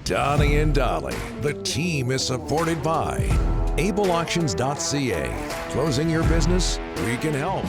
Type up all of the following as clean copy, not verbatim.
Donnie and Dolly. The team is supported by ableauctions.ca. Closing your business? We can help.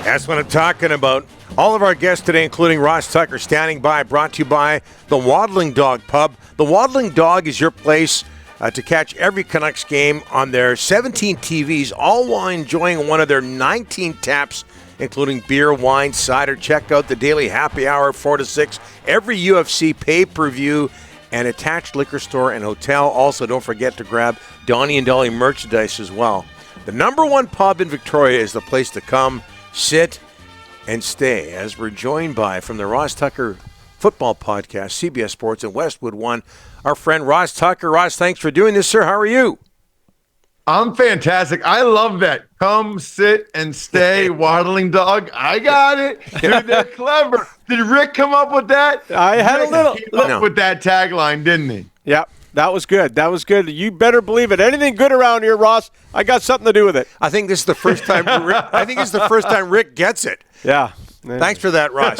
That's what I'm talking about. All of our guests today, including Ross Tucker, standing by, brought to you by the Waddling Dog Pub. The Waddling Dog is your place to catch every Canucks game on their 17 TVs, all while enjoying one of their 19 taps, including beer, wine, cider. Check out the daily happy hour, 4 to 6, every UFC pay-per-view, and attached liquor store and hotel. Also, don't forget to grab Donnie and Dolly merchandise as well. The number one pub in Victoria is the place to come, sit, and stay, as we're joined by, from the Ross Tucker Football Podcast, CBS Sports and Westwood One, our friend Ross Tucker. Ross, thanks for doing this, sir. How are you? I'm fantastic. I love that. Come, sit, and stay, Waddling Dog. I got it. Dude, they're clever. Did Rick come up with that? I had Rick a little. came up with that tagline, didn't he? Yeah, that was good. That was good. You better believe it. Anything good around here, Ross, I got something to do with it. I think this is the first time. Rick gets it. Yeah. Thanks for that, Ross.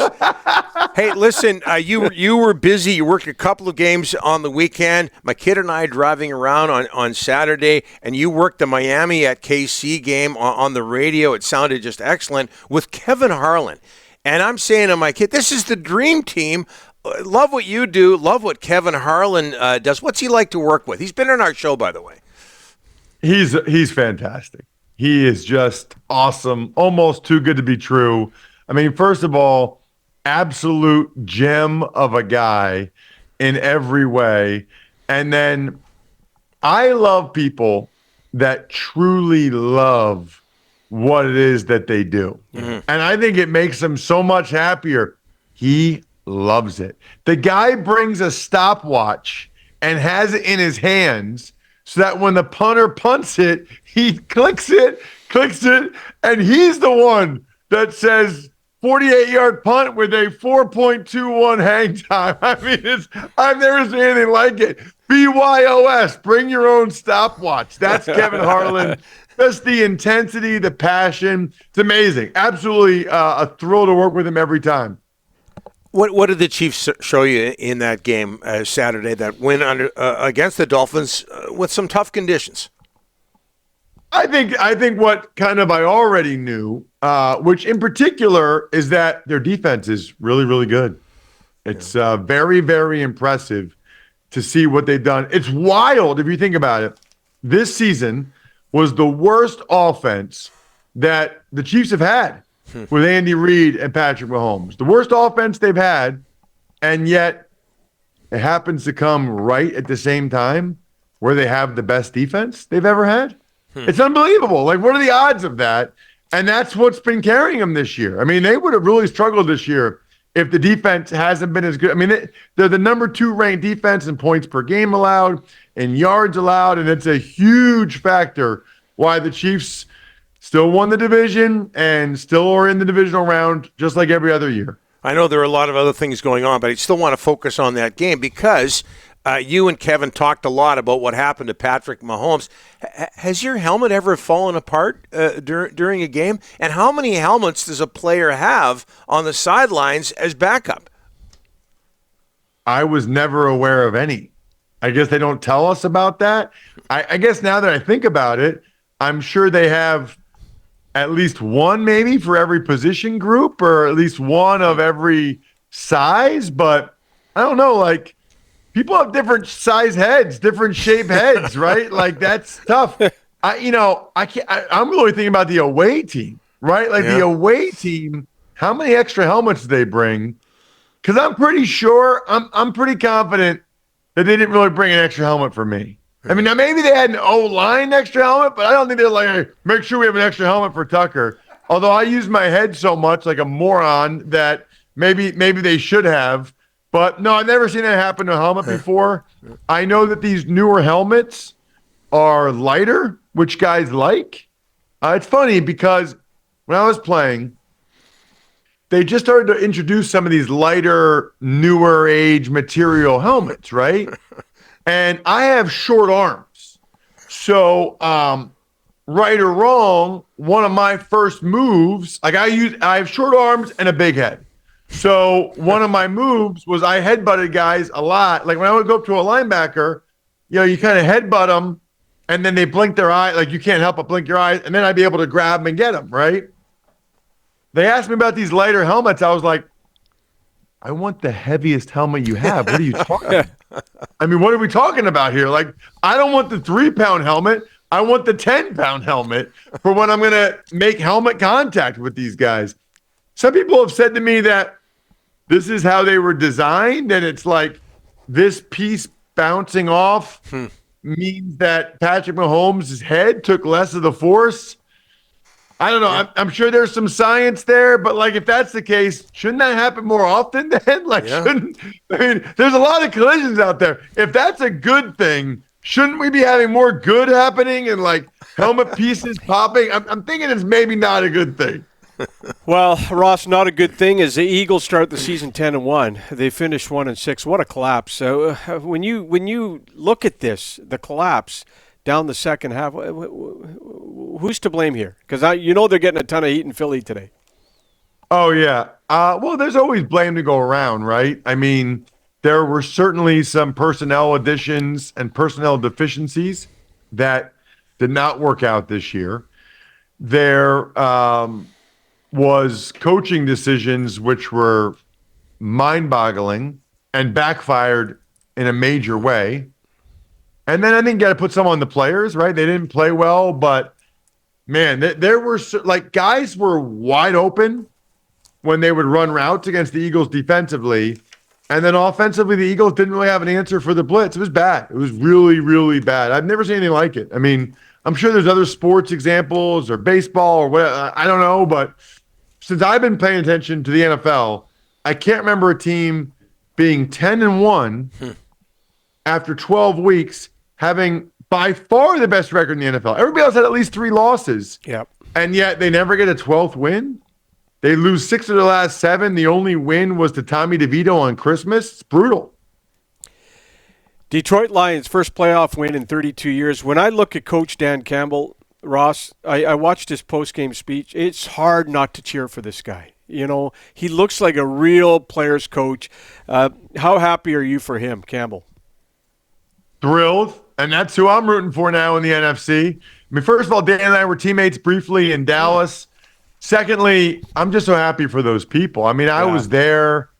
Hey, listen, you were busy. You worked a couple of games on the weekend. My kid and I driving around on Saturday, and you worked the Miami at KC game on the radio. It sounded just excellent with Kevin Harlan. And I'm saying to my kid, this is the dream team. Love what you do. Love what Kevin Harlan does. What's he like to work with? He's been on our show, by the way. He's fantastic. He is just awesome. Almost too good to be true. I mean, first of all, absolute gem of a guy in every way. And then I love people that truly love what it is that they do. Mm-hmm. And I think it makes them so much happier. He loves it. The guy brings a stopwatch and has it in his hands so that when the punter punts it, he clicks it, and he's the one that says 48-yard punt with a 4.21 hang time. I mean, I've never seen anything like it. BYOS, bring your own stopwatch. That's Kevin Harlan. Just the intensity, the passion. It's amazing. Absolutely a thrill to work with him every time. What did the Chiefs show you in that game Saturday, that win against the Dolphins with some tough conditions? I think what kind of I already knew, which in particular is that their defense is really, really good. It's very, very impressive to see what they've done. It's wild if you think about it. This season was the worst offense that the Chiefs have had with Andy Reid and Patrick Mahomes. The worst offense they've had, and yet it happens to come right at the same time where they have the best defense they've ever had. It's unbelievable. Like, what are the odds of that? And that's what's been carrying them this year. I mean, they would have really struggled this year if the defense hasn't been as good. I mean, they're the number 2 ranked defense in points per game allowed, in yards allowed, and it's a huge factor why the Chiefs still won the division and still are in the divisional round just like every other year. I know there are a lot of other things going on, but I still want to focus on that game because you and Kevin talked a lot about what happened to Patrick Mahomes. Has your helmet ever fallen apart during a game? And how many helmets does a player have on the sidelines as backup? I was never aware of any. I guess they don't tell us about that. I guess now that I think about it, I'm sure they have at least one maybe for every position group or at least one of every size. But I don't know, like, people have different size heads, different shape heads, right? Like, that's tough. I'm really thinking about the away team, right? Like, the away team, how many extra helmets do they bring? Because I'm pretty sure, I'm pretty confident that they didn't really bring an extra helmet for me. I mean, now maybe they had an O-line extra helmet, but I don't think they're like, hey, make sure we have an extra helmet for Tucker. Although I use my head so much like a moron that maybe they should have. But no, I've never seen that happen to a helmet before. I know that these newer helmets are lighter, which guys like. It's funny because when I was playing, they just started to introduce some of these lighter, newer age material helmets, right? And I have short arms. So, right or wrong, one of my first moves, like I have short arms and a big head. So one of my moves was I headbutted guys a lot. Like when I would go up to a linebacker, you kind of headbutt them, and then they blink their eye. Like you can't help but blink your eyes, and then I'd be able to grab them and get them, right? They asked me about these lighter helmets. I was like, I want the heaviest helmet you have. What are you talking about? I mean, what are we talking about here? Like, I don't want the 3-pound helmet. I want the 10-pound helmet for when I'm going to make helmet contact with these guys. Some people have said to me that this is how they were designed, and it's like this piece bouncing off means that Patrick Mahomes' head took less of the force. I don't know. Yeah. I'm sure there's some science there, but like if that's the case, shouldn't that happen more often then? Like there's a lot of collisions out there. If that's a good thing, shouldn't we be having more good happening and like helmet pieces popping? I'm thinking it's maybe not a good thing. Well, Ross, not a good thing is the Eagles start the season 10-1. They finished 1-6. What a collapse! So when you look at this, the collapse down the second half, who's to blame here? Because they're getting a ton of heat in Philly today. Oh yeah. Well, there's always blame to go around, right? I mean, there were certainly some personnel additions and personnel deficiencies that did not work out this year. There was coaching decisions which were mind-boggling and backfired in a major way. And then I think you got to put some on the players, right? They didn't play well, but man, there were like guys were wide open when they would run routes against the Eagles defensively. And then offensively, the Eagles didn't really have an answer for the blitz. It was bad. It was really, really bad. I've never seen anything like it. I mean, I'm sure there's other sports examples or baseball or whatever. I don't know, but since I've been paying attention to the NFL, I can't remember a team being 10-1 after 12 weeks, having by far the best record in the NFL. Everybody else had at least 3 losses. Yep. And yet they never get a 12th win. They lose 6 of their last 7. The only win was to Tommy DeVito on Christmas. It's brutal. Detroit Lions, first playoff win in 32 years. When I look at Coach Dan Campbell, Ross, I watched his post-game speech. It's hard not to cheer for this guy. He looks like a real player's coach. How happy are you for him, Campbell? Thrilled. And that's who I'm rooting for now in the NFC. I mean, first of all, Dan and I were teammates briefly in Dallas. Secondly, I'm just so happy for those people. I mean, I was there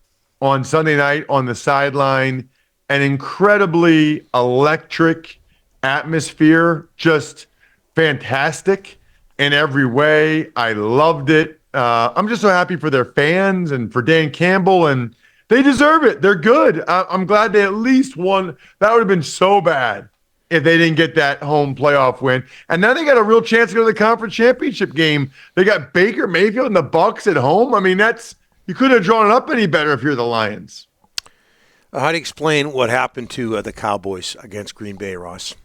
on Sunday night on the sideline, an incredibly electric atmosphere, just fantastic in every way. I loved it. I'm just so happy for their fans and for Dan Campbell, and they deserve it. They're good. I'm glad they at least won. That would have been so bad if they didn't get that home playoff win. And now they got a real chance to go to the conference championship game. They got Baker Mayfield and the Bucs at home. I mean, you couldn't have drawn it up any better if you're the Lions. How do you explain what happened to the Cowboys against Green Bay, Ross?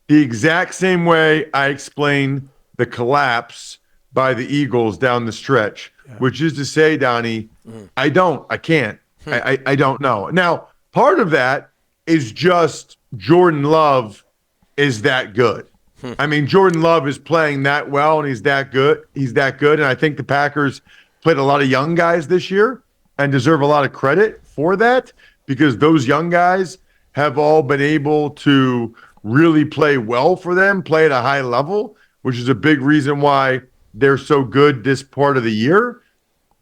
The exact same way I explain the collapse by the Eagles down the stretch, which is to say, Donnie, I can't. I don't know. Now, part of that is just Jordan Love is that good. I mean, Jordan Love is playing that well, and he's that good. And I think the Packers played a lot of young guys this year and deserve a lot of credit for that, because those young guys have all been able to really play well for them, play at a high level, which is a big reason why they're so good this part of the year.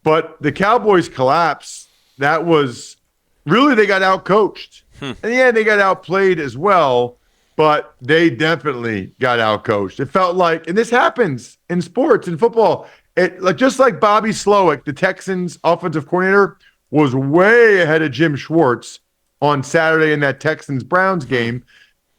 But the Cowboys collapse, that was really, they got outcoached. And yeah, they got outplayed as well, but they definitely got outcoached. It felt like, and this happens in sports, in football, just like Bobby Slowick, the Texans offensive coordinator, was way ahead of Jim Schwartz on Saturday in that Texans-Browns game.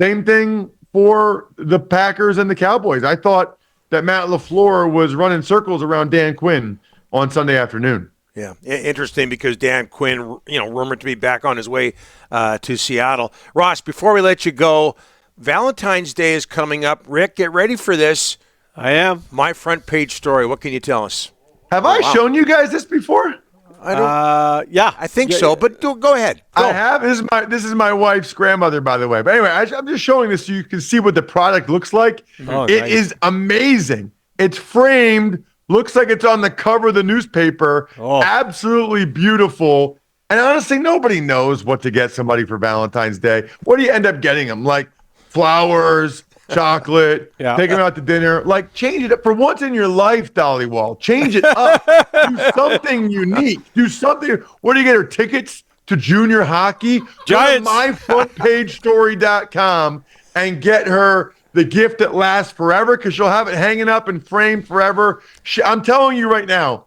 Same thing for the Packers and the Cowboys. I thought that Matt LaFleur was running circles around Dan Quinn on Sunday afternoon. Yeah, interesting, because Dan Quinn, rumored to be back on his way to Seattle. Ross, before we let you go, Valentine's Day is coming up. Rick, get ready for this. I am. My front page story. What can you tell us? Have I shown you guys this before? I don't. Yeah, I think so. But go ahead. Go. I have. This is my wife's grandmother, by the way. But anyway, I'm just showing this so you can see what the product looks like. Oh, It nice. is amazing. It's framed Looks like it's on the cover of the newspaper. Oh. Absolutely beautiful. And honestly, nobody knows what to get somebody for Valentine's Day. What do you end up getting them? Like flowers, chocolate, Yeah. take them out to dinner. Like, change it up. For once in your life, Dollywall, change it up. Do something unique. Do something. What do you get her? Tickets to junior hockey? Giants. Go to myfrontpagestory.com and get her the gift that lasts forever, because she'll have it hanging up and framed forever. I'm telling you right now,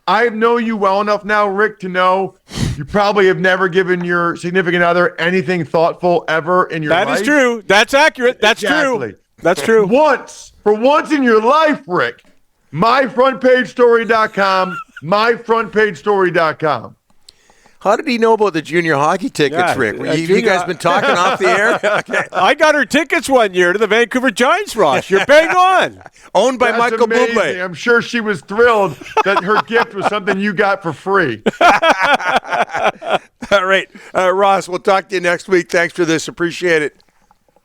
I know you well enough now, Rick, to know you probably have never given your significant other anything thoughtful ever in your life. That is true. That's accurate. That's Exactly. true. That's true. For once in your life, Rick, myfrontpagestory.com, myfrontpagestory.com. How did he know about the junior hockey tickets, Yeah, Rick? You guys been talking off the air? Okay. I got her tickets one year to the Vancouver Giants, Ross. You're bang on. Owned by That's Michael amazing. Bublé. I'm sure she was thrilled that her gift was something you got for free. All right. Ross, we'll talk to you next week. Thanks for this. Appreciate it.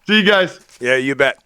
See you guys. Yeah, you bet.